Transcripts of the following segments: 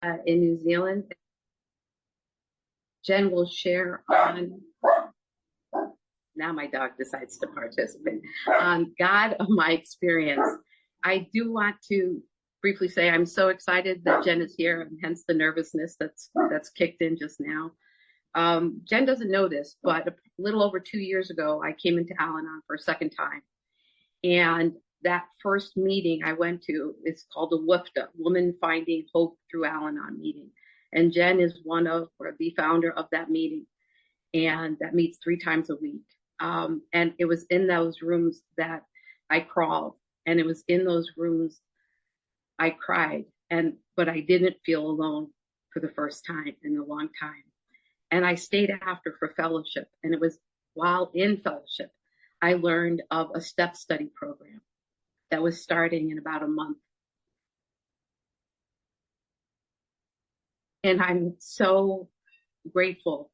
in New Zealand. Jenn will share on, now my dog decides to participate, on God of my experience. I do want to briefly say I'm so excited that Jenn is here, and hence the nervousness that's kicked in just now. Jenn doesn't know this, but a little over 2 years ago, I came into Al-Anon for a second time. And that first meeting I went to is called the WFDA, Woman Finding Hope Through Al-Anon meeting. And Jenn is one of, or the founder of that meeting. And that meets 3 times a week. And it was in those rooms that I crawled. And it was in those rooms I cried. But I didn't feel alone for the first time in a long time. And I stayed after for fellowship. And it was while in fellowship, I learned of a step study program that was starting in about a month. And I'm so grateful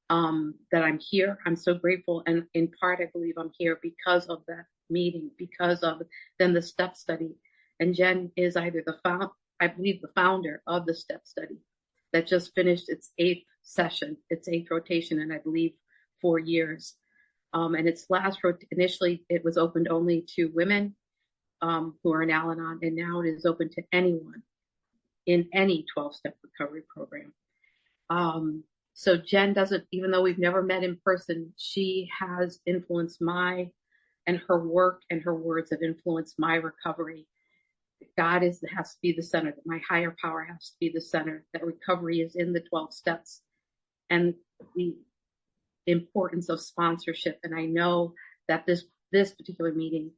that I'm here. I'm so grateful. And in part, I believe I'm here because of that meeting, because of then the step study. And Jenn is either I believe the founder of the step study that just finished its 8th session, its 8th rotation, and I believe 4 years. And its initially, it was opened only to women who are in Al-Anon, and now it is open to anyone in any 12-step recovery program. So Jenn doesn't, even though we've never met in person, she has influenced and her work and her words have influenced my recovery. God has to be the center, that my higher power has to be the center, that recovery is in the 12 steps. And the importance of sponsorship. And I know that this particular meeting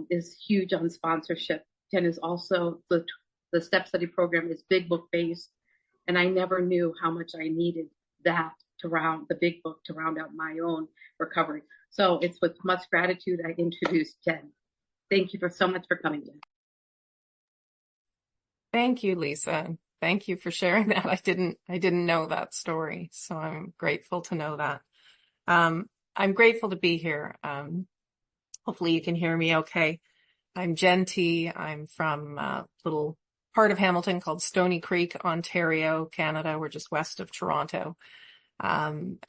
is huge on sponsorship. Jenn is also, the step study program is big book based. And I never knew how much I needed that the big book to round out my own recovery. So it's with much gratitude I introduce Jenn. Thank you so much for coming, Jenn. Thank you, Lisa. Thank you for sharing that. I didn't know that story, so I'm grateful to know that. I'm grateful to be here. Hopefully you can hear me okay. I'm Jenn T. I'm from a little part of Hamilton called Stony Creek, Ontario, Canada. We're just west of Toronto. And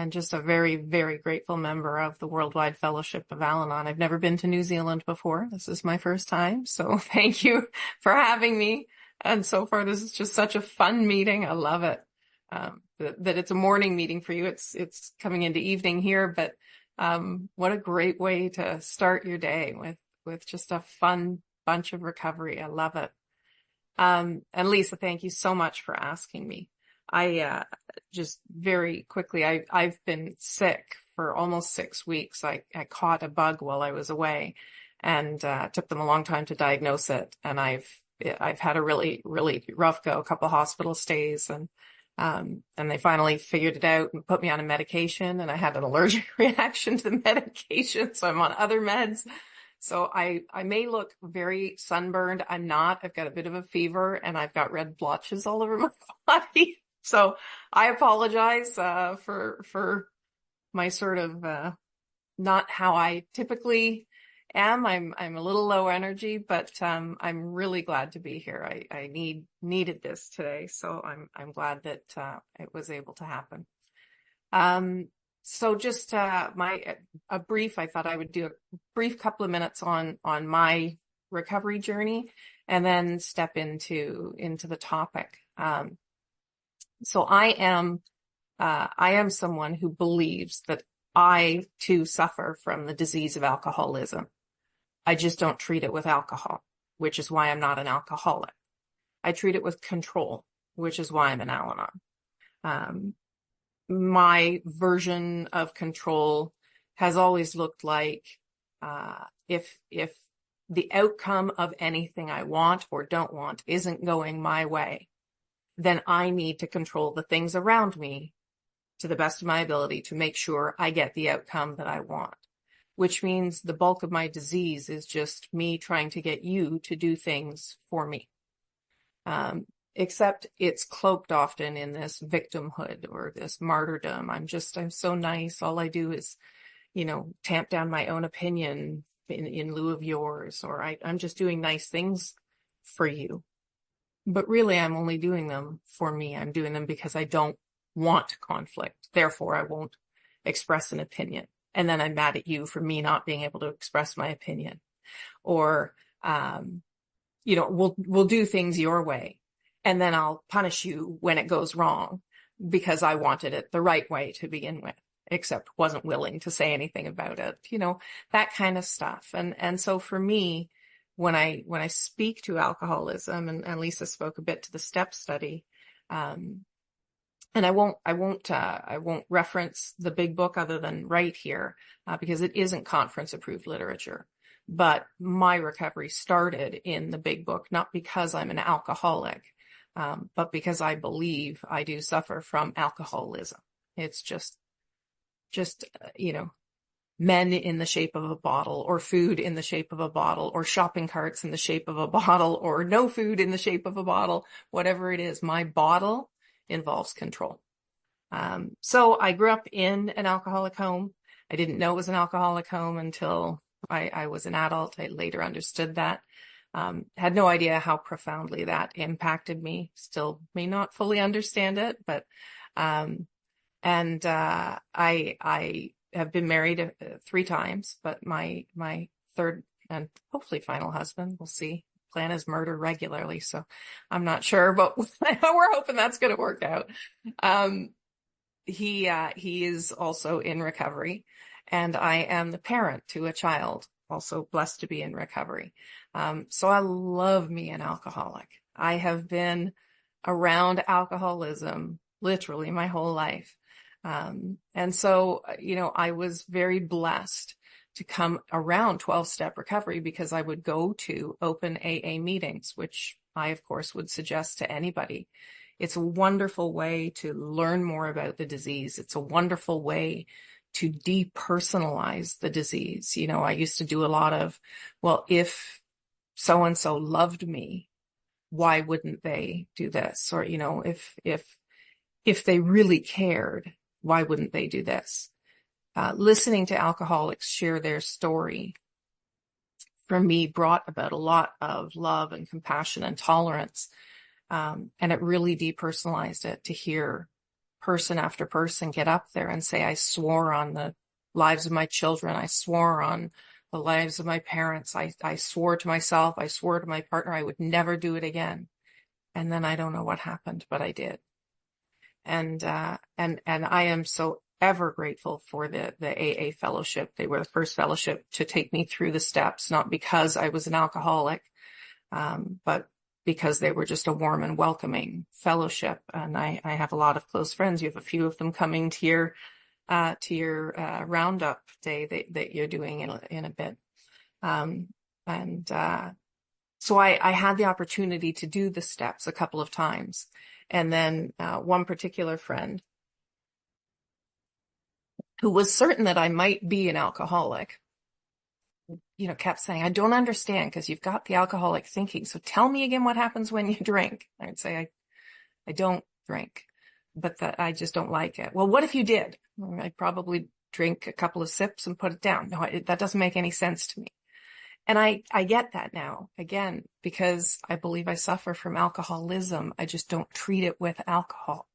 just a very, very grateful member of the Worldwide Fellowship of Al-Anon. I've never been to New Zealand before. This is my first time, so thank you for having me. And so far, this is just such a fun meeting. I love it. That it's a morning meeting for you. It's coming into evening here, but what a great way to start your day with just a fun bunch of recovery. I love it. And Lisa, thank you so much for asking me. I just very quickly, I've been sick for almost 6 weeks. I caught a bug while I was away, and took them a long time to diagnose it. And I've had a really, really rough go, a couple hospital stays, and they finally figured it out and put me on a medication, and I had an allergic reaction to the medication. So I'm on other meds. So I may look very sunburned. I'm not. I've got a bit of a fever, and I've got red blotches all over my body. So I apologize for my sort of not how I typically am. I'm a little low energy, but I'm really glad to be here. I needed this today, so I'm glad that it was able to happen. So just I thought I would do a brief couple of minutes on my recovery journey, and then step into the topic. So I am someone who believes that I too suffer from the disease of alcoholism. I just don't treat it with alcohol, which is why I'm not an alcoholic. I treat it with control, which is why I'm an Al-Anon. My version of control has always looked like if the outcome of anything I want or don't want isn't going my way, then I need to control the things around me to the best of my ability to make sure I get the outcome that I want, which means the bulk of my disease is just me trying to get you to do things for me. Except it's cloaked often in this victimhood or this martyrdom. I'm so nice. All I do is, tamp down my own opinion in lieu of yours, or I'm just doing nice things for you. But really, I'm only doing them for me. I'm doing them because I don't want conflict. Therefore, I won't express an opinion. And then I'm mad at you for me not being able to express my opinion. Or, we'll do things your way. And then I'll punish you when it goes wrong because I wanted it the right way to begin with, except wasn't willing to say anything about it, that kind of stuff. And so for me, when I speak to alcoholism, and Lisa spoke a bit to the STEP study, and I won't reference the big book other than right here, because it isn't conference approved literature. But my recovery started in the big book, not because I'm an alcoholic, but because I believe I do suffer from alcoholism. It's just, men in the shape of a bottle, or food in the shape of a bottle, or shopping carts in the shape of a bottle, or no food in the shape of a bottle, whatever it is. My bottle involves control. So I grew up in an alcoholic home. I didn't know it was an alcoholic home until I was an adult. I later understood that. Had no idea how profoundly that impacted me. Still may not fully understand it, but I have been married 3 times, but my third and hopefully final husband, we'll see, plan is murder regularly, so I'm not sure, but we're hoping that's going to work out. He is also in recovery, and I am the parent to a child also blessed to be in recovery. So I love me an alcoholic. I have been around alcoholism literally my whole life. And so, I was very blessed to come around 12-step recovery because I would go to open AA meetings, which I, of course, would suggest to anybody. It's a wonderful way to learn more about the disease. It's a wonderful way to depersonalize the disease. I used to do a lot of, well, if so-and-so loved me, why wouldn't they do this? Or, if they really cared, why wouldn't they do this? Listening to alcoholics share their story for me brought about a lot of love and compassion and tolerance. And it really depersonalized it to hear person after person get up there and say, I swore on the lives of my children. I swore on the lives of my parents. I swore to myself. I swore to my partner I would never do it again. And then I don't know what happened, but I did. And I am so ever grateful for the AA fellowship. They were the first fellowship to take me through the steps, not because I was an alcoholic, but because they were just a warm and welcoming fellowship. And I have a lot of close friends. You have a few of them coming to your roundup day that you're doing in a bit. So I had the opportunity to do the steps a couple of times. And then one particular friend who was certain that I might be an alcoholic, kept saying, I don't understand because you've got the alcoholic thinking. So tell me again what happens when you drink. I would say, I don't drink, but that I just don't like it. Well, what if you did? I'd probably drink a couple of sips and put it down. No, that doesn't make any sense to me. And I get that now, again, because I believe I suffer from alcoholism. I just don't treat it with alcohol.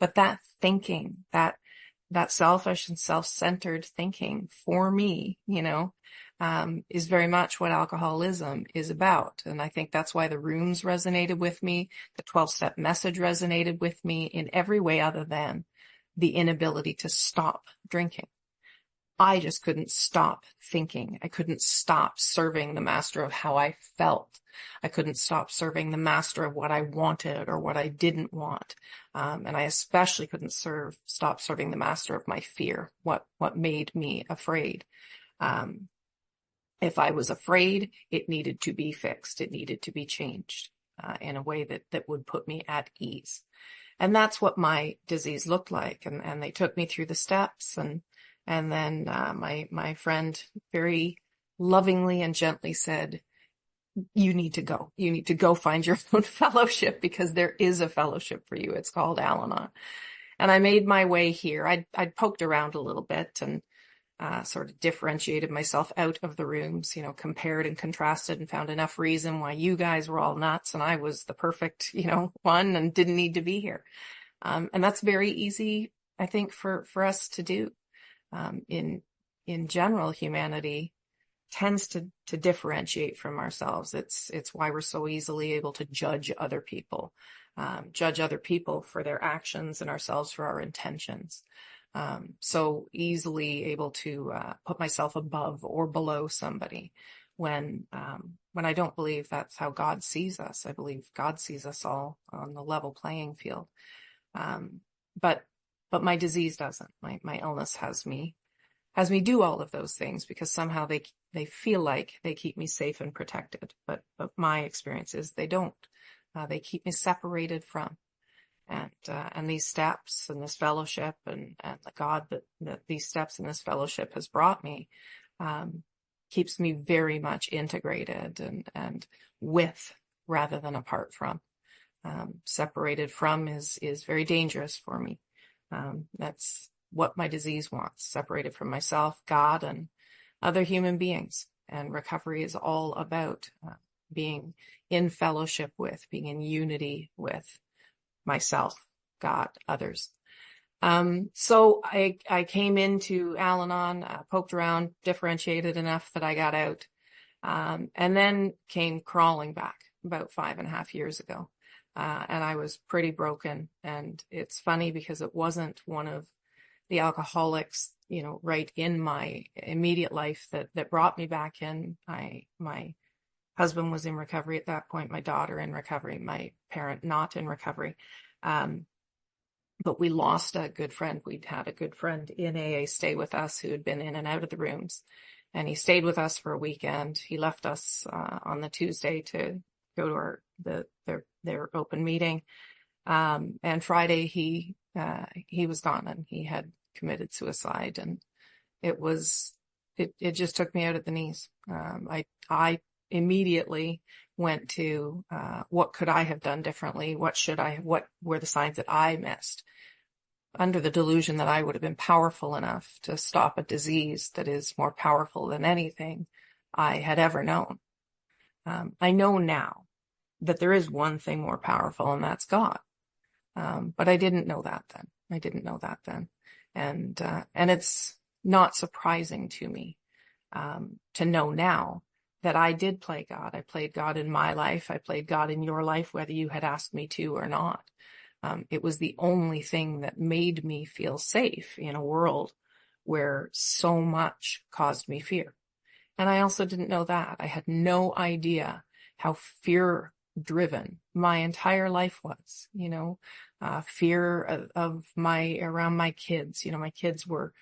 But that thinking, that selfish and self-centered thinking for me, is very much what alcoholism is about. And I think that's why the rooms resonated with me. The 12-step message resonated with me in every way other than the inability to stop drinking. I just couldn't stop thinking. I couldn't stop serving the master of how I felt. I couldn't stop serving the master of what I wanted or what I didn't want. And I especially couldn't stop serving the master of my fear, what made me afraid. If I was afraid, it needed to be fixed. It needed to be changed in a way that would put me at ease. And that's what my disease looked like. And they took me through the steps, and then my friend very lovingly and gently said, you need to go. You need to go find your own fellowship because there is a fellowship for you. It's called Anon. And I made my way here. I'd poked around a little bit and sort of differentiated myself out of the rooms, compared and contrasted and found enough reason why you guys were all nuts and I was the perfect, one and didn't need to be here. And that's very easy, I think, for us to do. In general, humanity tends to differentiate from ourselves. It's why we're so easily able to judge other people for their actions and ourselves for our intentions. So easily able to put myself above or below somebody when I don't believe that's how God sees us. I believe God sees us all on the level playing field. But my disease doesn't. My illness has me do all of those things because somehow they feel like they keep me safe and protected. But my experience is they don't. They keep me separated from. And these steps and this fellowship and the God that these steps and this fellowship has brought me keeps me very much integrated and with rather than apart from. Separated from is very dangerous for me. That's what my disease wants, separated from myself, God, and other human beings. And recovery is all about being in fellowship with, being in unity with myself, God, others. So I came into Al-Anon, poked around, differentiated enough that I got out, and then came crawling back about 5.5 years ago. And I was pretty broken. And it's funny because it wasn't one of the alcoholics, right in my immediate life that brought me back in. My husband was in recovery at that point, my daughter in recovery, my parent not in recovery. But we lost a good friend. We'd had a good friend in AA stay with us who had been in and out of the rooms. And he stayed with us for a weekend. He left us on the Tuesday to go to their open meeting. And Friday he was gone and he had committed suicide. And it just took me out at the knees. I immediately went to what could I have done differently? What were the signs that I missed? Under the delusion that I would have been powerful enough to stop a disease that is more powerful than anything I had ever known. I know now that there is one thing more powerful, and that's God. But I didn't know that then. And it's not surprising to me to know now that I did play God. I played God in my life. I played God in your life, whether you had asked me to or not. It was the only thing that made me feel safe in a world where so much caused me fear. And I also didn't know that. I had no idea how fear-driven my entire life was, fear around my kids. My kids were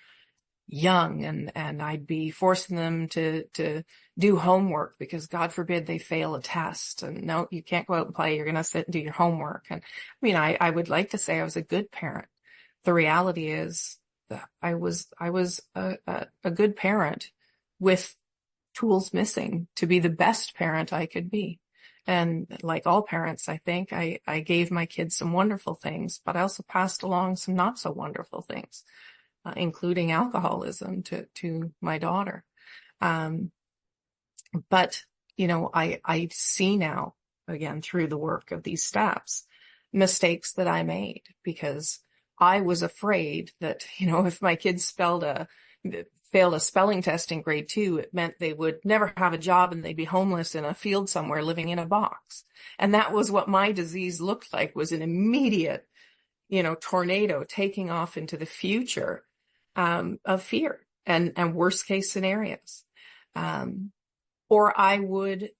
young and I'd be forcing them to do homework because God forbid they fail a test and no, you can't go out and play. You're going to sit and do your homework. And I would like to say I was a good parent. The reality is that I was a good parent with tools missing to be the best parent I could be. And like all parents, I think I gave my kids some wonderful things, but I also passed along some not so wonderful things. Including alcoholism to my daughter. But, I see now, again, through the work of these steps, mistakes that I made because I was afraid that, if my kids failed a spelling test in grade 2, it meant they would never have a job and they'd be homeless in a field somewhere living in a box. And that was what my disease looked like, was an immediate, tornado taking off into the future. Of fear and worst case scenarios. Or I would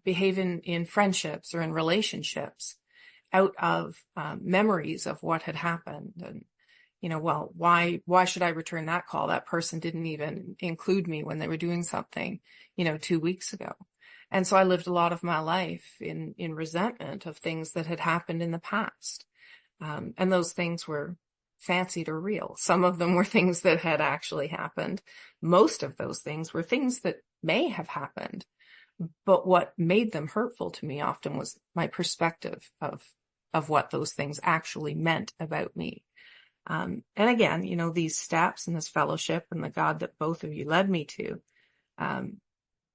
behave in friendships or in relationships out of memories of what had happened. And, why should I return that call? That person didn't even include me when they were doing something, 2 weeks ago. And so I lived a lot of my life in resentment of things that had happened in the past. And those things were fancied or real. Some of them were things that had actually happened. Most of those things were things that may have happened. But what made them hurtful to me often was my perspective of what those things actually meant about me. And again, these steps and this fellowship and the God that both of you led me to,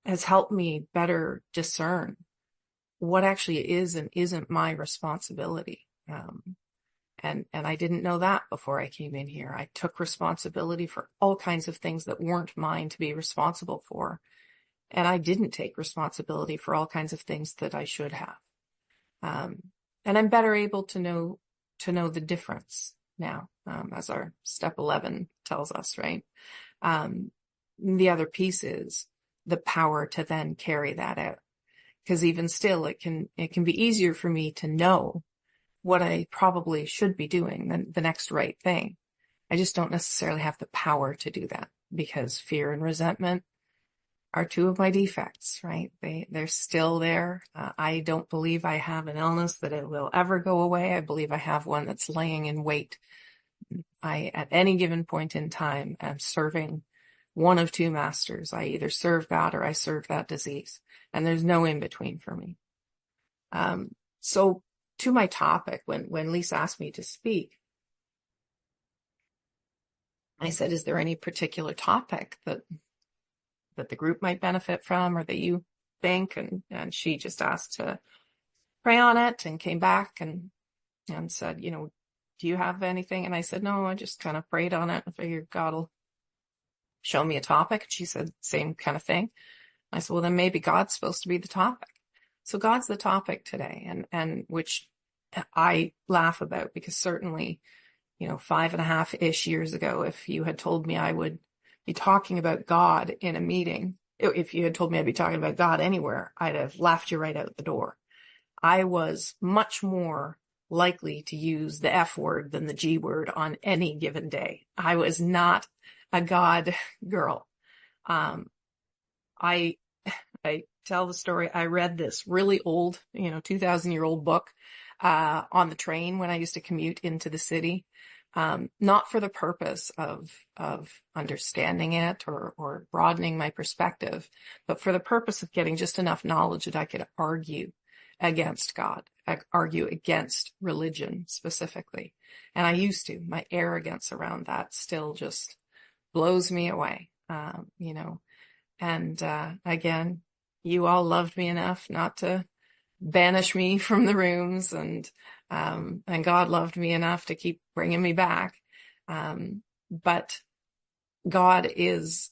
has helped me better discern what actually is and isn't my responsibility. And I didn't know that before I came in here. I took responsibility for all kinds of things that weren't mine to be responsible for. And I didn't take responsibility for all kinds of things that I should have. And I'm better able to know the difference now, as our step 11 tells us, right? The other piece is the power to then carry that out. Because even still, it can be easier for me to know what I probably should be doing than the next right thing. I just don't necessarily have the power to do that, because fear and resentment are two of my defects, right? They're still there. I don't believe I have an illness that it will ever go away. I believe I have one that's laying in wait. At any given point in time, am serving one of two masters. I either serve God or I serve that disease, and there's no in between for me. So to my topic, when Lisa asked me to speak, I said, is there any particular topic that the group might benefit from, or that you think? And she just asked to pray on it, and came back and said, do you have anything? And I said, no, I just kind of prayed on it and figured God will show me a topic. And she said, same kind of thing. I said, well, then maybe God's supposed to be the topic. So God's the topic today, and which I laugh about, because certainly, 5.5-ish years ago, if you had told me I would be talking about God in a meeting, if you had told me I'd be talking about God anywhere, I'd have laughed you right out the door. I was much more likely to use the F word than the G word on any given day. I was not a God girl. I tell the story. I read this really old, 2,000-year-old book on the train when I used to commute into the city, not for the purpose of understanding it or broadening my perspective, but for the purpose of getting just enough knowledge that I could argue against God, argue against religion specifically. And I used to. My arrogance around that still just blows me away, And again, you all loved me enough not to banish me from the rooms, and God loved me enough to keep bringing me back. But God is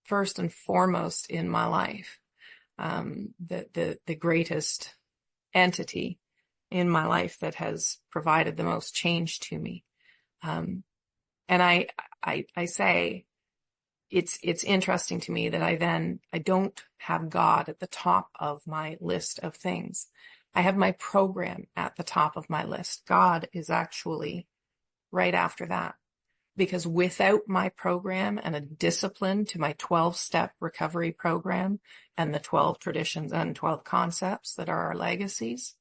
first and foremost in my life, the greatest entity in my life that has provided the most change to me. And I say, it's interesting to me that I don't have God at the top of my list of things. I have my program at the top of my list. God is actually right after that, because without my program and a discipline to my 12-step recovery program and the 12 traditions and 12 concepts that are our legacies,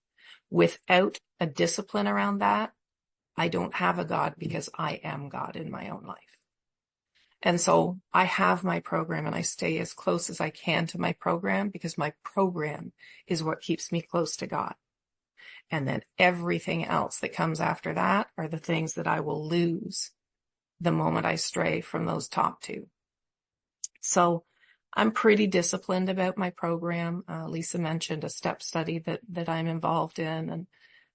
without a discipline around that, I don't have a God, because I am God in my own life. And so I have my program, and I stay as close as I can to my program, because my program is what keeps me close to God. And then everything else that comes after that are the things that I will lose the moment I stray from those top two. So I'm pretty disciplined about my program. Lisa mentioned a step study that I'm involved in,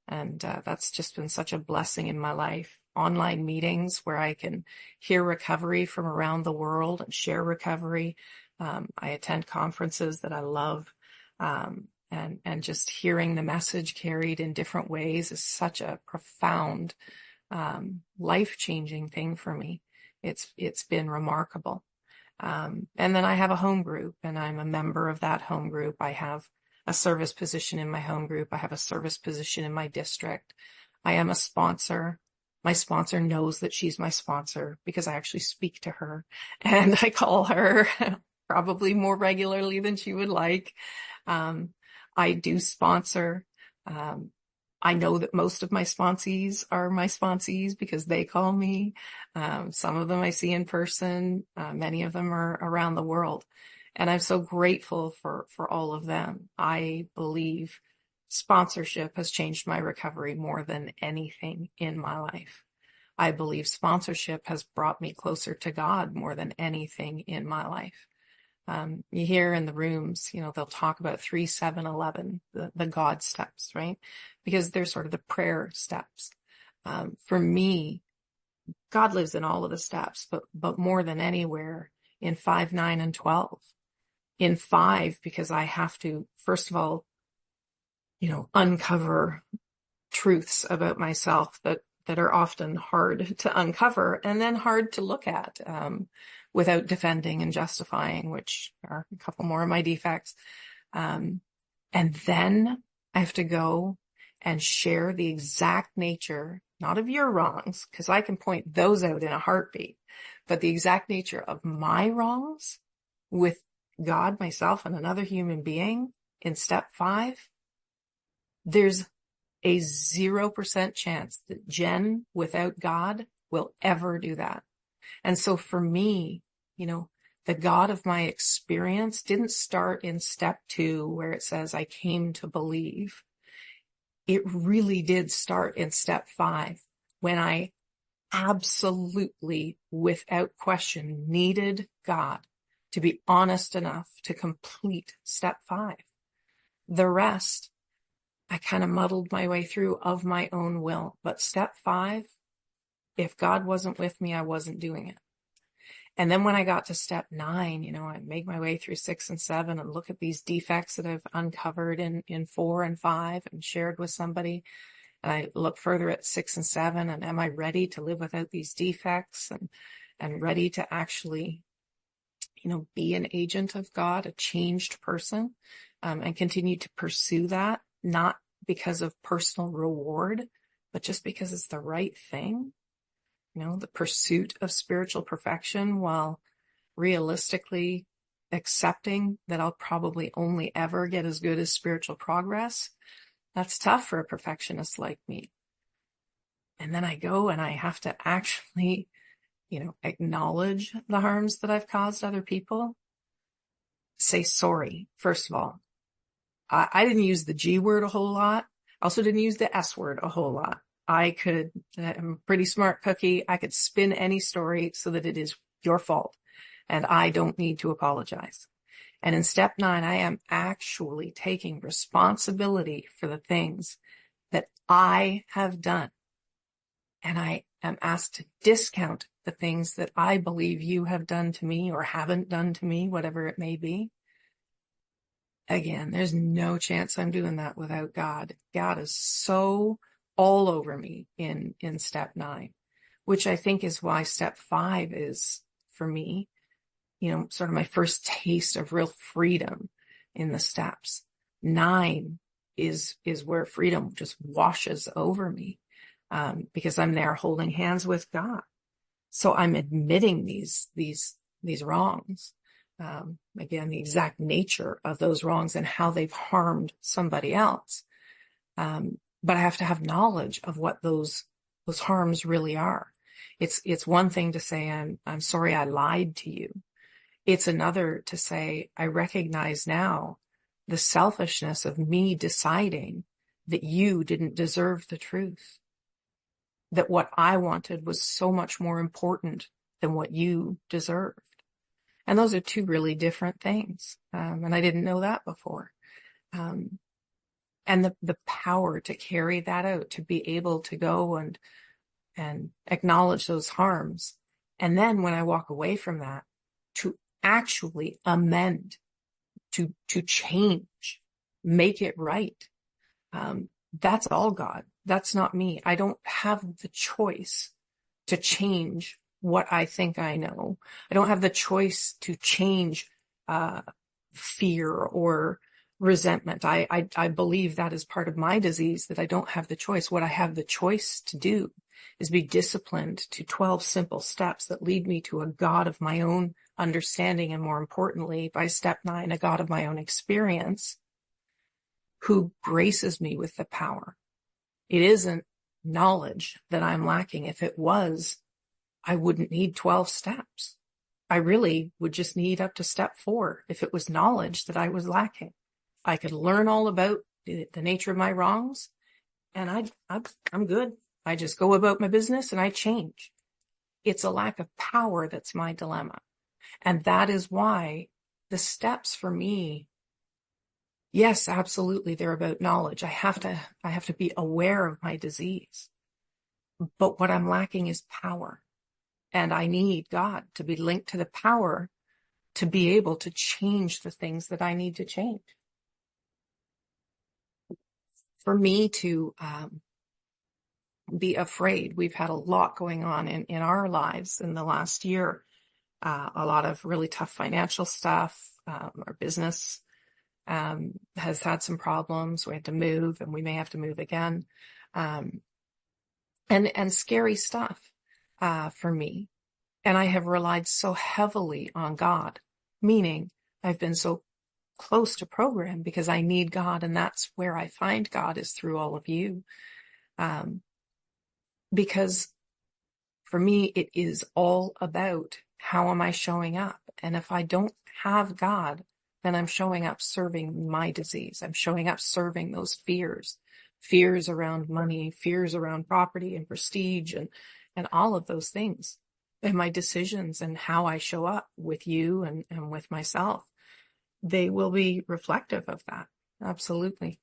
and that's just been such a blessing in my life. Online meetings where I can hear recovery from around the world and share recovery. I attend conferences that I love, and just hearing the message carried in different ways is such a profound, life-changing thing for me. It's been remarkable. And then I have a home group, and I'm a member of that home group. I have a service position in my home group. I have a service position in my district. I am a sponsor. My sponsor knows that she's my sponsor, because I actually speak to her, and I call her probably more regularly than she would like. I do sponsor. I know that most of my sponsees are my sponsees because they call me. Some of them I see in person. Many of them are around the world. And I'm so grateful for all of them. I believe sponsorship has changed my recovery more than anything in my life. I believe sponsorship has brought me closer to God more than anything in my life. You hear in the rooms, they'll talk about 3, 7, 11, the God steps, right? Because they're sort of the prayer steps. For me, God lives in all of the steps, but more than anywhere in 5, 9, and 12. In 5, because I have to, first of all, uncover truths about myself that are often hard to uncover and then hard to look at without defending and justifying, which are a couple more of my defects. And then I have to go and share the exact nature, not of your wrongs, because I can point those out in a heartbeat, but the exact nature of my wrongs with God, myself, and another human being in step 5. There's a 0% chance that Jenn without God will ever do that. And so for me, the God of my experience didn't start in step 2 where it says I came to believe. It really did start in step 5 when I absolutely, without question, needed God to be honest enough to complete step 5. The rest, I kind of muddled my way through of my own will. But step 5, if God wasn't with me, I wasn't doing it. And then when I got to step 9, I make my way through 6 and 7 and look at these defects that I've uncovered in 4 and 5 and shared with somebody. And I look further at 6 and 7, and am I ready to live without these defects and ready to actually, be an agent of God, a changed person, and continue to pursue that, not because of personal reward, but just because it's the right thing. The pursuit of spiritual perfection while realistically accepting that I'll probably only ever get as good as spiritual progress. That's tough for a perfectionist like me. And then I go and I have to actually, acknowledge the harms that I've caused other people. Say sorry, first of all. I didn't use the G word a whole lot. I also didn't use the S word a whole lot. I'm a pretty smart cookie. I could spin any story so that it is your fault and I don't need to apologize. And in step 9, I am actually taking responsibility for the things that I have done. And I am asked to discount the things that I believe you have done to me or haven't done to me, whatever it may be. Again, there's no chance I'm doing that without God. God is so all over me in step 9, which I think is why step 5 is, for me, sort of my first taste of real freedom in the steps. 9 is where freedom just washes over me, because I'm there holding hands with God. So I'm admitting these wrongs. Again, the exact nature of those wrongs and how they've harmed somebody else. But I have to have knowledge of what those harms really are. It's one thing to say, I'm sorry I lied to you. It's another to say, I recognize now the selfishness of me deciding that you didn't deserve the truth. That what I wanted was so much more important than what you deserved. And those are two really different things. And I didn't know that before. And the power to carry that out, to be able to go and acknowledge those harms. And then when I walk away from that, to actually amend, to change, make it right. That's all God. That's not me. I don't have the choice to change what I think I know. I don't have the choice to change fear or resentment. I believe that is part of my disease, that I don't have the choice. What I have the choice to do is be disciplined to 12 simple steps that lead me to a God of my own understanding, and more importantly, by step 9, a God of my own experience who graces me with the power. It isn't knowledge that I'm lacking. If it was, I wouldn't need 12 steps. I really would just need up to step 4 if it was knowledge that I was lacking. I could learn all about the nature of my wrongs, and I'm good. I just go about my business and I change. It's a lack of power that's my dilemma. And that is why the steps for me, yes, absolutely, they're about knowledge. I have to be aware of my disease. But what I'm lacking is power. And I need God to be linked to the power to be able to change the things that I need to change. For me to be afraid, we've had a lot going on in our lives in the last year. A lot of really tough financial stuff. Our business has had some problems. We had to move, and we may have to move again. And scary stuff for me. And I have relied so heavily on God, meaning I've been so close to program because I need God, and that's where I find God, is through all of you. Because for me, it is all about how am I showing up? And if I don't have God, then I'm showing up serving my disease. I'm showing up serving those fears around money, fears around property and prestige, and all of those things. And my decisions and how I show up with you and with myself, they will be reflective of that. Absolutely.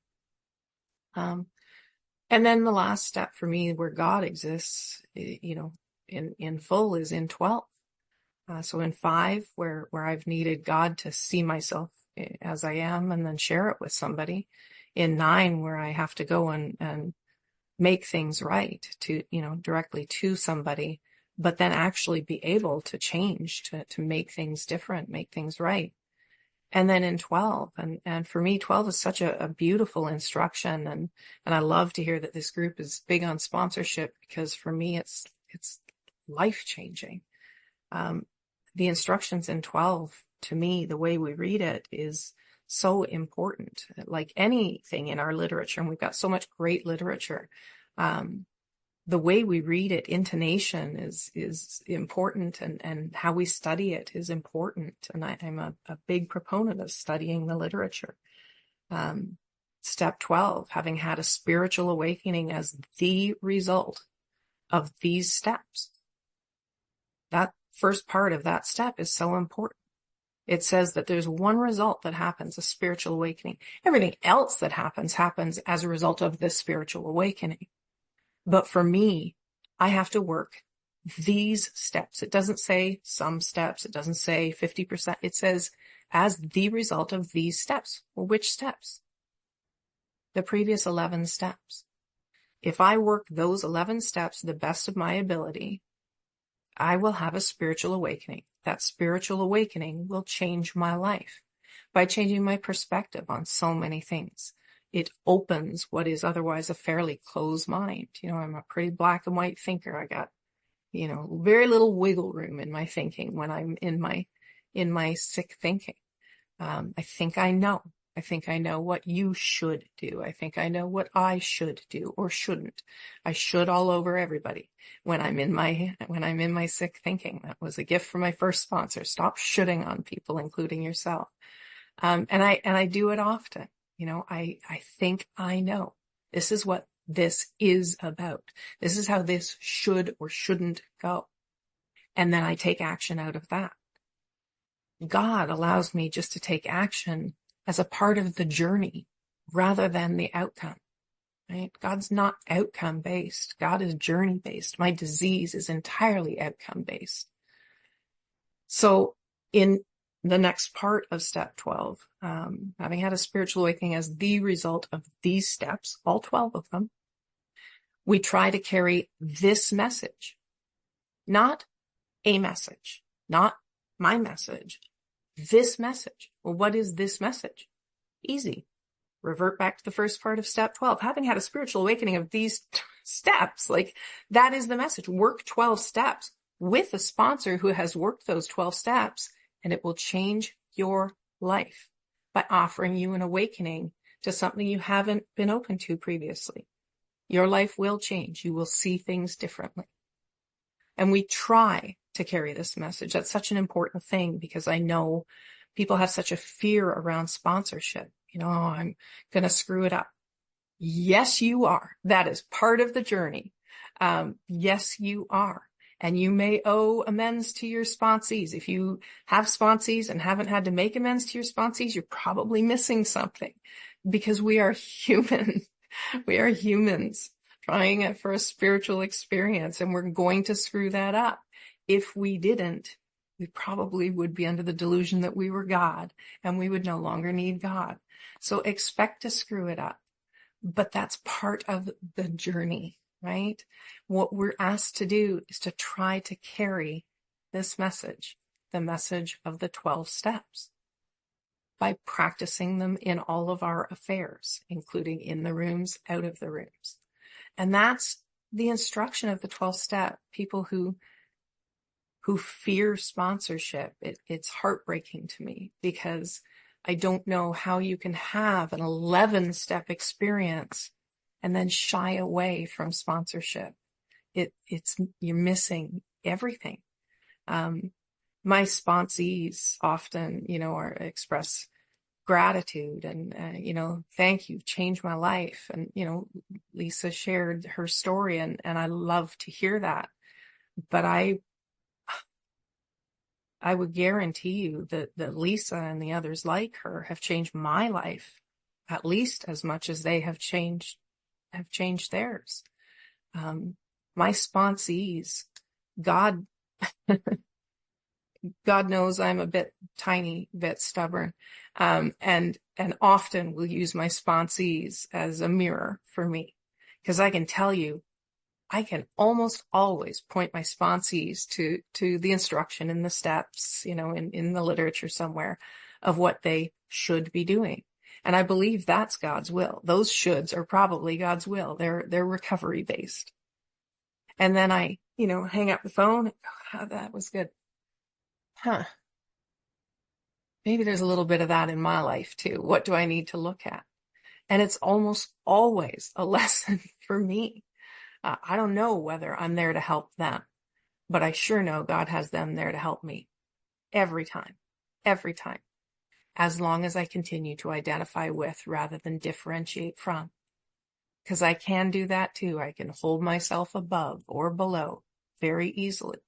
And then the last step for me where God exists, in full, is in 12. So in 5, where I've needed God to see myself as I am and then share it with somebody. In 9, where I have to go and make things right to, directly to somebody, but then actually be able to change, to make things different, make things right. And then in 12, and for me, 12 is such a beautiful instruction. And I love to hear that this group is big on sponsorship, because for me, it's life changing. The instructions in 12, to me, the way we read it is so important. Like anything in our literature, and we've got so much great literature, the way we read it, intonation is important, and how we study it is important. And I'm a big proponent of studying the literature. Step 12, having had a spiritual awakening as the result of these steps. That first part of that step is so important. It says that there's one result that happens, a spiritual awakening. Everything else that happens as a result of this spiritual awakening. But for me, I have to work these steps. It doesn't say some steps. It doesn't say 50%. It says as the result of these steps. Well, which steps? The previous 11 steps. If I work those 11 steps to the best of my ability, I will have a spiritual awakening. That spiritual awakening will change my life by changing my perspective on so many things. It opens what is otherwise a fairly closed mind. I'm a pretty black and white thinker. I got, very little wiggle room in my thinking when I'm in my sick thinking. I think I know. I think I know what you should do. I think I know what I should do or shouldn't. I should all over everybody when I'm in my sick thinking. That was a gift from my first sponsor. Stop shoulding on people, including yourself. And I do it often. I think I know. This is what this is about. This is how this should or shouldn't go. And then I take action out of that. God allows me just to take action as a part of the journey rather than the outcome, right? God's not outcome based. God is journey based. My disease is entirely outcome based. So in the next part of step 12, having had a spiritual awakening as the result of these steps, all 12 of them, we try to carry this message, not a message, not my message, this message. Well, what is this message? Easy. Revert back to the first part of step 12. Having had a spiritual awakening of these steps, that is the message. Work 12 steps with a sponsor who has worked those 12 steps, and it will change your life by offering you an awakening to something you haven't been open to previously. Your life will change. You will see things differently. And we try to carry this message. That's such an important thing, because I know people have such a fear around sponsorship. I'm going to screw it up. Yes, you are. That is part of the journey. Yes, you are. And you may owe amends to your sponsees. If you have sponsees and haven't had to make amends to your sponsees, you're probably missing something, because we are human. We are humans trying it for a spiritual experience, and we're going to screw that up. If we didn't, we probably would be under the delusion that we were God, and we would no longer need God. So expect to screw it up. But that's part of the journey, right? What we're asked to do is to try to carry this message, the message of the 12 steps, by practicing them in all of our affairs, including in the rooms, out of the rooms. And that's the instruction of the 12 step. People who fear sponsorship, it's heartbreaking to me, because I don't know how you can have an 11-step experience and then shy away from sponsorship. You're missing everything. My sponsees often, express gratitude and, thank you, changed my life. And, Lisa shared her story, and I love to hear that. But I would guarantee you that Lisa and the others like her have changed my life at least as much as they have changed theirs. My sponsees, God knows I'm a tiny bit stubborn, and often will use my sponsees as a mirror for me, because I can tell you, I can almost always point my sponsees to the instruction in the steps, in the literature somewhere, of what they should be doing. And I believe that's God's will. Those shoulds are probably God's will. They're recovery based. And then I, hang up the phone. Oh, that was good. Huh. Maybe there's a little bit of that in my life too. What do I need to look at? And it's almost always a lesson for me. I don't know whether I'm there to help them, but I sure know God has them there to help me every time, as long as I continue to identify with rather than differentiate from. Because I can do that too. I can hold myself above or below very easily,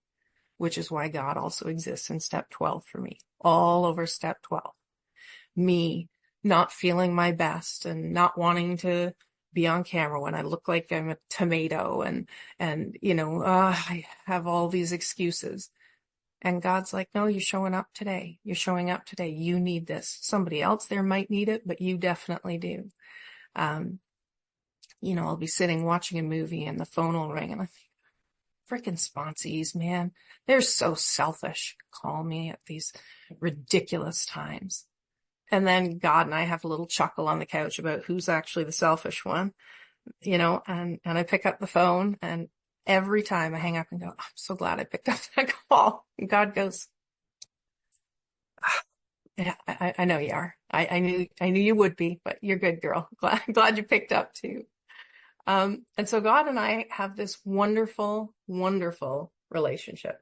which is why God also exists in step 12 for me, all over step 12. Me not feeling my best and not wanting to be on camera when I look like I'm a tomato, and I have all these excuses. And God's like, no, you're showing up today. You're showing up today. You need this. Somebody else there might need it, but you definitely do. I'll be sitting watching a movie and the phone will ring, and I think, freaking sponsees, man, they're so selfish. Call me at these ridiculous times. And then God and I have a little chuckle on the couch about who's actually the selfish one, and I pick up the phone, and every time I hang up and go, I'm so glad I picked up that call. And God goes, yeah, I know you are. I knew you would be, but you're good, girl. Glad you picked up too. And so God and I have this wonderful, wonderful relationship.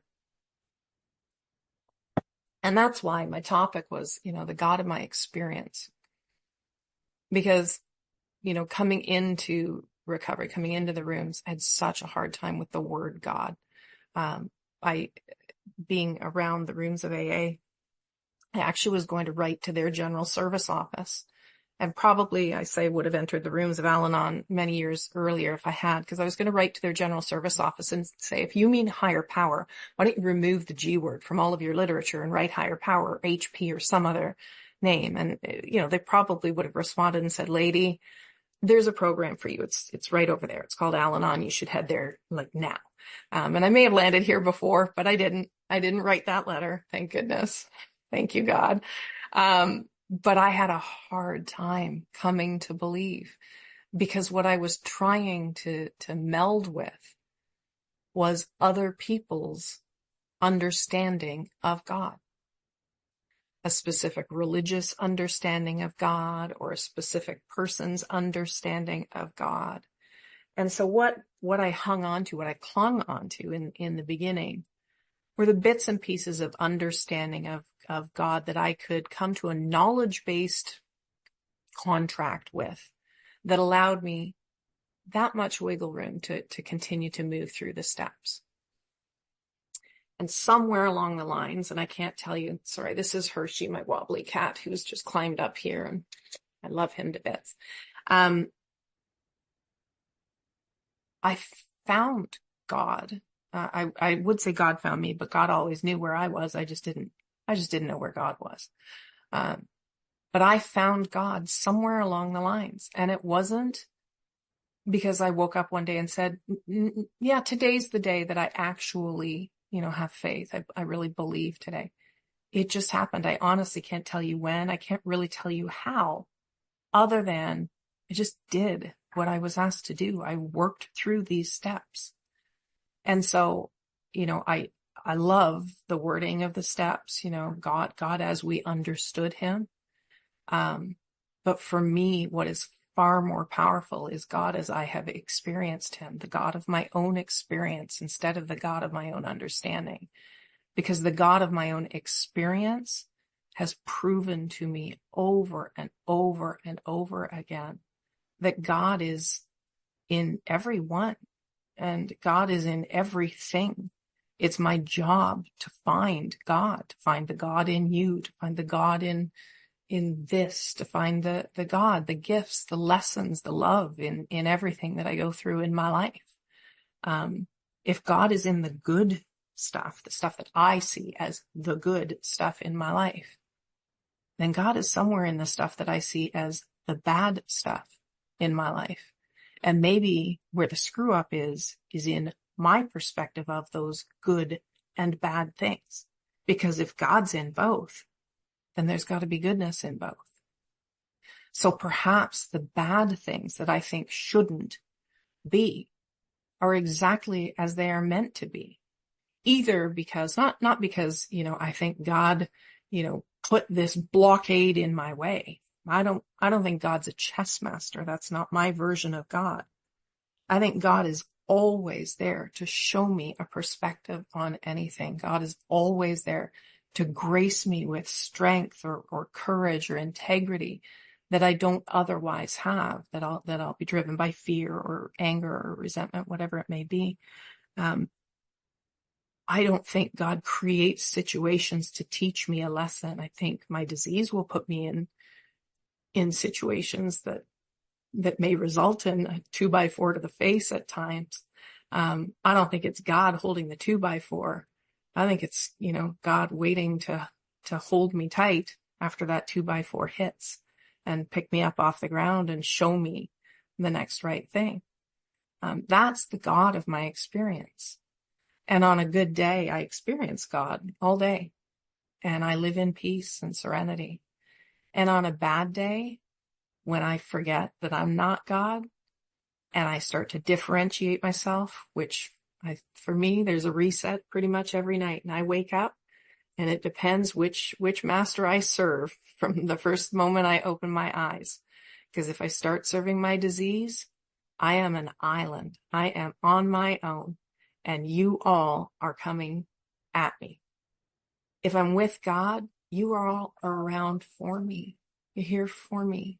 And that's why my topic was, the God of my experience. Because, coming into recovery, coming into the rooms, I had such a hard time with the word God. Being around the rooms of AA, I actually was going to write to their general service office, and probably, I say, would have entered the rooms of Anon many years earlier if I had, because I was going to write to their general service office and say, if you mean higher power, why don't you remove the G word from all of your literature and write higher power, or HP, or some other name? And, they probably would have responded and said, lady, there's a program for you. It's right over there. It's called Anon. You should head there like now. And I may have landed here before, but I didn't write that letter. Thank goodness. Thank you, God. But I had a hard time coming to believe, because what I was trying to meld with was other people's understanding of God, a specific religious understanding of God, or a specific person's understanding of God. And so what I hung on to, what I clung on to in the beginning, were the bits and pieces of understanding of God that I could come to a knowledge-based contract with, that allowed me that much wiggle room to continue to move through the steps. And somewhere along the lines, and I can't tell you, sorry, this is Hershey, my wobbly cat, who's just climbed up here, and I love him to bits. I found God. I would say God found me, but God always knew where I was. I just didn't know where God was. But I found God somewhere along the lines, and it wasn't because I woke up one day and said, yeah, today's the day that I actually, have faith. I really believe today. It just happened. I honestly can't tell you when. I can't really tell you how, other than I just did what I was asked to do. I worked through these steps. And so, I love the wording of the steps, God as we understood him. But for me, what is far more powerful is God as I have experienced him, the God of my own experience instead of the God of my own understanding. Because the God of my own experience has proven to me over and over and over again that God is in everyone and God is in everything. It's my job to find God, to find the God in you, to find the God in this, to find the God, the gifts, the lessons, the love in everything that I go through in my life. If God is in the good stuff, the stuff that I see as the good stuff in my life, then God is somewhere in the stuff that I see as the bad stuff in my life. And maybe where the screw up is in my perspective of those good and bad things. Because if God's in both, then there's got to be goodness in both. So perhaps the bad things that I think shouldn't be are exactly as they are meant to be. Either because, not because, I think God, put this blockade in my way. I don't think God's a chess master. That's not my version of God. I think God is always there to show me a perspective on anything. God is always there to grace me with strength or courage or integrity that I don't otherwise have, that I'll be driven by fear or anger or resentment, whatever it may be. I don't think God creates situations to teach me a lesson. I think my disease will put me in situations that may result in a 2x4 to the face at times. I don't think it's God holding the 2x4. I think it's, God waiting to hold me tight after that 2x4 hits and pick me up off the ground and show me the next right thing. That's the God of my experience. And on a good day, I experience God all day and I live in peace and serenity. And on a bad day, when I forget that I'm not God and I start to differentiate myself, which for me, there's a reset pretty much every night. And I wake up and it depends which master I serve from the first moment I open my eyes. Because if I start serving my disease, I am an island. I am on my own and you all are coming at me. If I'm with God, you are all around for me. You're here for me.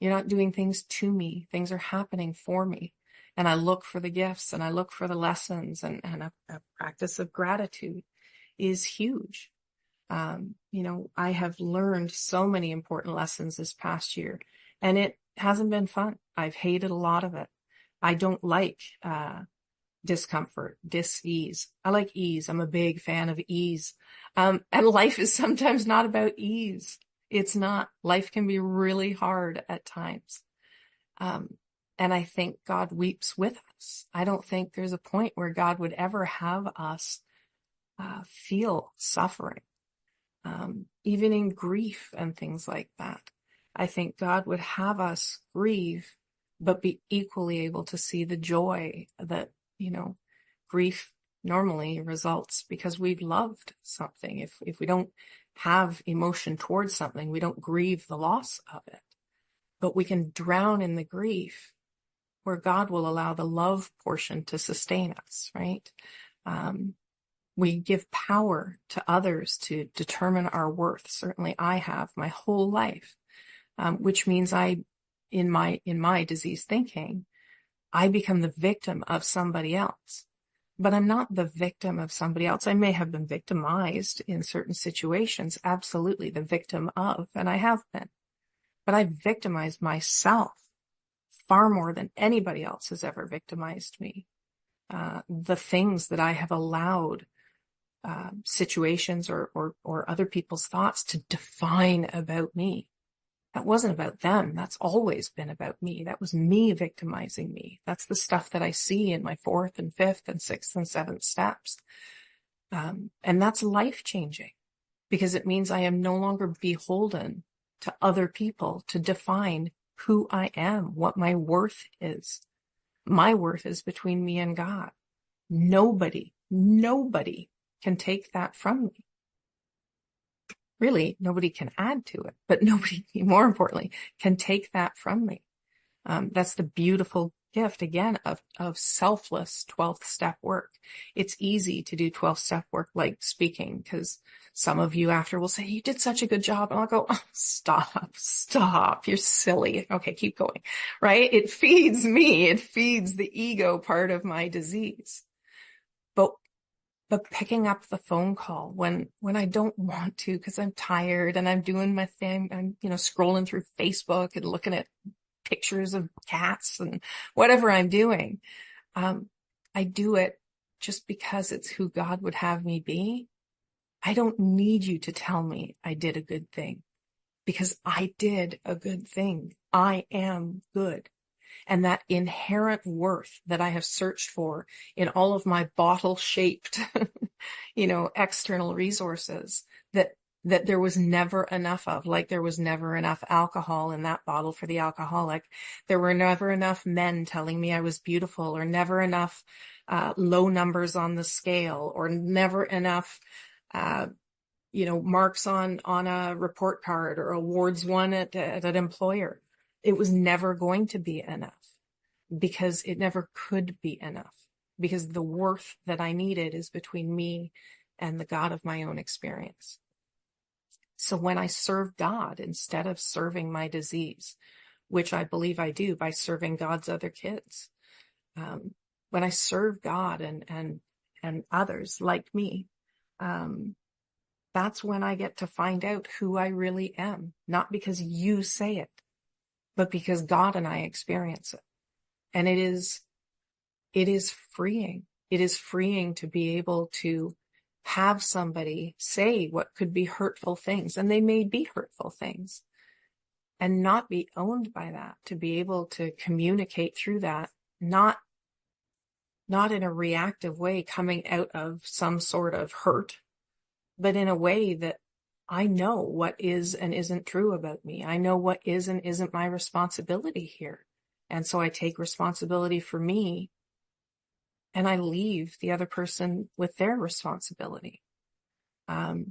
You're not doing things to me. Things are happening for me. And I look for the gifts and I look for the lessons and a practice of gratitude is huge. I have learned so many important lessons this past year and it hasn't been fun. I've hated a lot of it. I don't like, discomfort, dis-ease. I like ease. I'm a big fan of ease. And life is sometimes not about ease. It's not. Life can be really hard at times. And I think God weeps with us. I don't think there's a point where God would ever have us feel suffering, even in grief and things like that. I think God would have us grieve, but be equally able to see the joy that, grief normally results because we've loved something. If we don't have emotion towards something, we don't grieve the loss of it, but we can drown in the grief where God will allow the love portion to sustain us, right? We give power to others to determine our worth. Certainly I have my whole life, which means in my disease thinking, I become the victim of somebody else. But I'm not the victim of somebody else. I may have been victimized in certain situations, absolutely the victim of, and I have been. But I victimized myself far more than anybody else has ever victimized me. The things that I have allowed situations or other people's thoughts to define about me. That wasn't about them. That's always been about me. That was me victimizing me. That's the stuff that I see in my 4th and 5th and 6th and 7th steps. And that's life-changing because it means I am no longer beholden to other people to define who I am, what my worth is. My worth is between me and God. Nobody can take that from me. Really, nobody can add to it, but nobody, more importantly, can take that from me. That's the beautiful gift, again, of selfless 12th step work. It's easy to do 12th step work like speaking, because some of you after will say, you did such a good job. And I'll go, oh, stop. You're silly. Okay, keep going, right? It feeds me. It feeds the ego part of my disease. But picking up the phone call when I don't want to because I'm tired and I'm doing my thing, I'm, scrolling through Facebook and looking at pictures of cats and whatever I'm doing. I do it just because it's who God would have me be. I don't need you to tell me I did a good thing because I did a good thing. I am good. And that inherent worth that I have searched for in all of my bottle-shaped, external resources that there was never enough of, like there was never enough alcohol in that bottle for the alcoholic. There were never enough men telling me I was beautiful, or never enough low numbers on the scale, or never enough marks on a report card or awards won at an employer. It was never going to be enough because it never could be enough, because the worth that I needed is between me and the God of my own experience. So when I serve God instead of serving my disease, which I believe I do by serving God's other kids, when I serve God and others like me, that's when I get to find out who I really am, not because you say it, but because God and I experience it. And it is freeing. It is freeing to be able to have somebody say what could be hurtful things, and they may be hurtful things, and not be owned by that, to be able to communicate through that, not in a reactive way coming out of some sort of hurt, but in a way that I know what is and isn't true about me. I know what is and isn't my responsibility here. And so I take responsibility for me and I leave the other person with their responsibility. My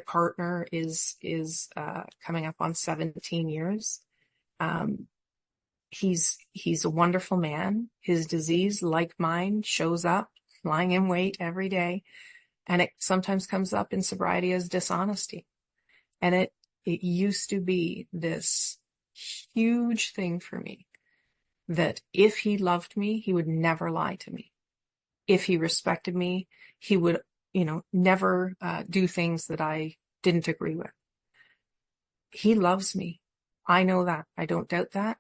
partner is coming up on 17 years. He's a wonderful man. His disease, like mine, shows up lying in wait every day. And it sometimes comes up in sobriety as dishonesty. And it used to be this huge thing for me that if he loved me, he would never lie to me. If he respected me, he would, never do things that I didn't agree with. He loves me. I know that. I don't doubt that.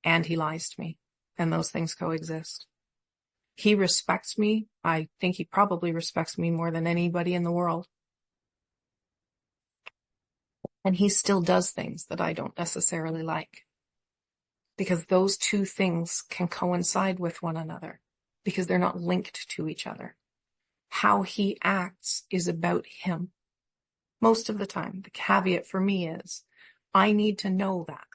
And he lies to me. And those things coexist. He respects me. I think he probably respects me more than anybody in the world. And he still does things that I don't necessarily like. Because those two things can coincide with one another. Because they're not linked to each other. How he acts is about him. Most of the time, the caveat for me is, I need to know that.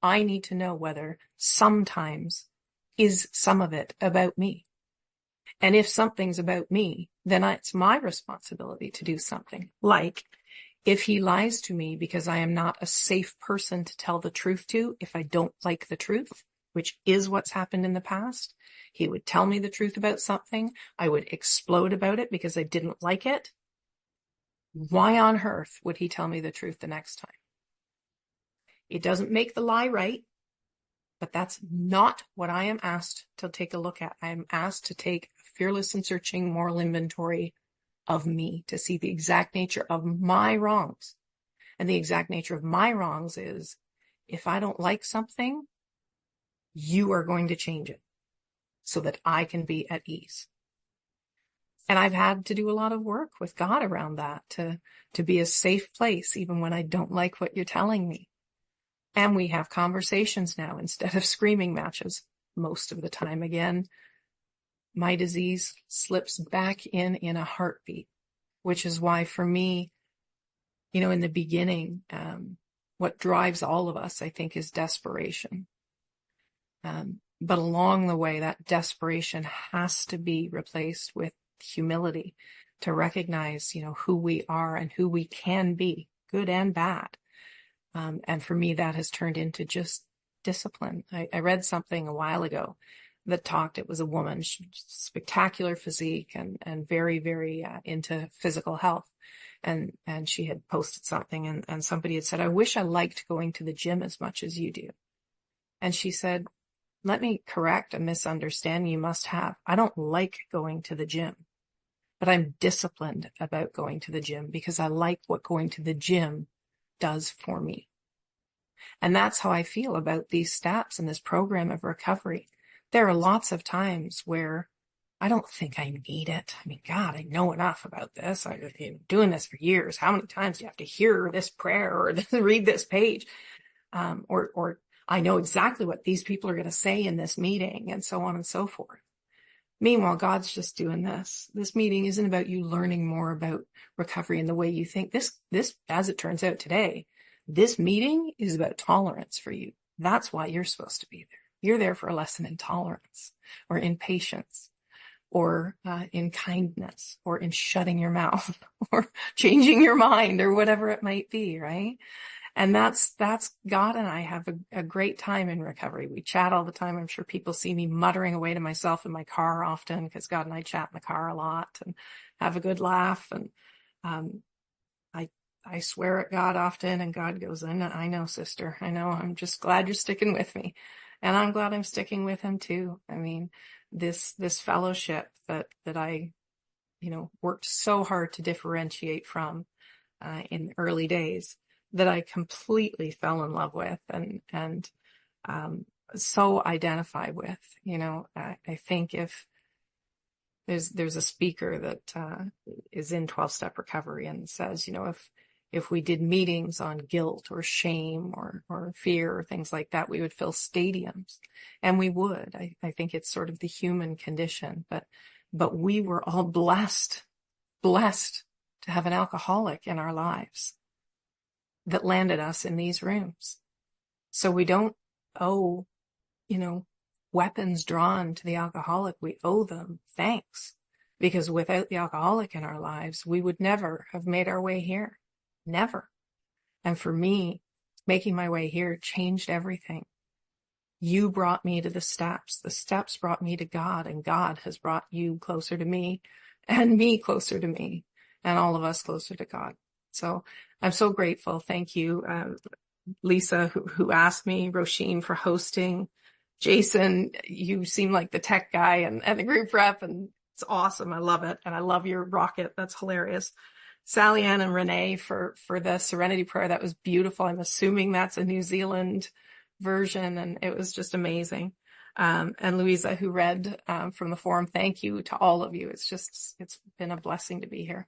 I need to know whether sometimes is some of it about me. And if something's about me, then it's my responsibility to do something. Like, if he lies to me because I am not a safe person to tell the truth to, if I don't like the truth, which is what's happened in the past, he would tell me the truth about something. I would explode about it because I didn't like it. Why on earth would he tell me the truth the next time? It doesn't make the lie right. But that's not what I am asked to take a look at. I am asked to take a fearless and searching moral inventory of me, to see the exact nature of my wrongs. And the exact nature of my wrongs is, if I don't like something, you are going to change it so that I can be at ease. And I've had to do a lot of work with God around that, to be a safe place, even when I don't like what you're telling me. And we have conversations now instead of screaming matches most of the time. Again, my disease slips back in a heartbeat, which is why for me, in the beginning, what drives all of us, I think, is desperation. But along the way, that desperation has to be replaced with humility, to recognize, who we are and who we can be, good and bad. And for me, that has turned into just discipline. I read something a while ago that it was a woman, spectacular physique and very, very into physical health. And she had posted something and somebody had said, I wish I liked going to the gym as much as you do. And she said, let me correct a misunderstanding you must have. I don't like going to the gym, but I'm disciplined about going to the gym because I like what going to the gym does for me. And that's how I feel about these steps and this program of recovery. There are lots of times where I don't think I need it. I mean, God, I know enough about this. I've been doing this for years. How many times do you have to hear this prayer or read this page? Or I know exactly what these people are going to say in this meeting, and so on and so forth. Meanwhile, God's just doing this. This meeting isn't about you learning more about recovery and the way you think. This, as it turns out today, this meeting is about tolerance for you. That's why you're supposed to be there. You're there for a lesson in tolerance or in patience or in kindness or in shutting your mouth or changing your mind or whatever it might be, right? And that's God and I have a great time in recovery. We chat all the time. I'm sure people see me muttering away to myself in my car often because God and I chat in the car a lot and have a good laugh. And I swear at God often, and God goes, I know, sister. I know. I'm just glad you're sticking with me. And I'm glad I'm sticking with him too. I mean, this fellowship that I, worked so hard to differentiate from in the early days, that I completely fell in love with and so identify with. I think if there's a speaker that is in 12-step recovery and says, if we did meetings on guilt or shame or fear or things like that, we would fill stadiums, and we would. I think it's sort of the human condition, but we were all blessed to have an alcoholic in our lives that landed us in these rooms. So we don't owe, weapons drawn to the alcoholic. We owe them thanks, because without the alcoholic in our lives, we would never have made our way here. Never. And for me, making my way here changed everything. You brought me to the steps brought me to God, and God has brought you closer to me and me closer to me and all of us closer to God. So I'm so grateful. Thank you, Lisa, who asked me, Roisin, for hosting. Jason, you seem like the tech guy and the group rep, and it's awesome. I love it. And I love your rocket. That's hilarious. Sally Ann and Renee for the Serenity Prayer. That was beautiful. I'm assuming that's a New Zealand version, and it was just amazing. And Louisa, who read from the forum, thank you to all of you. It's been a blessing to be here.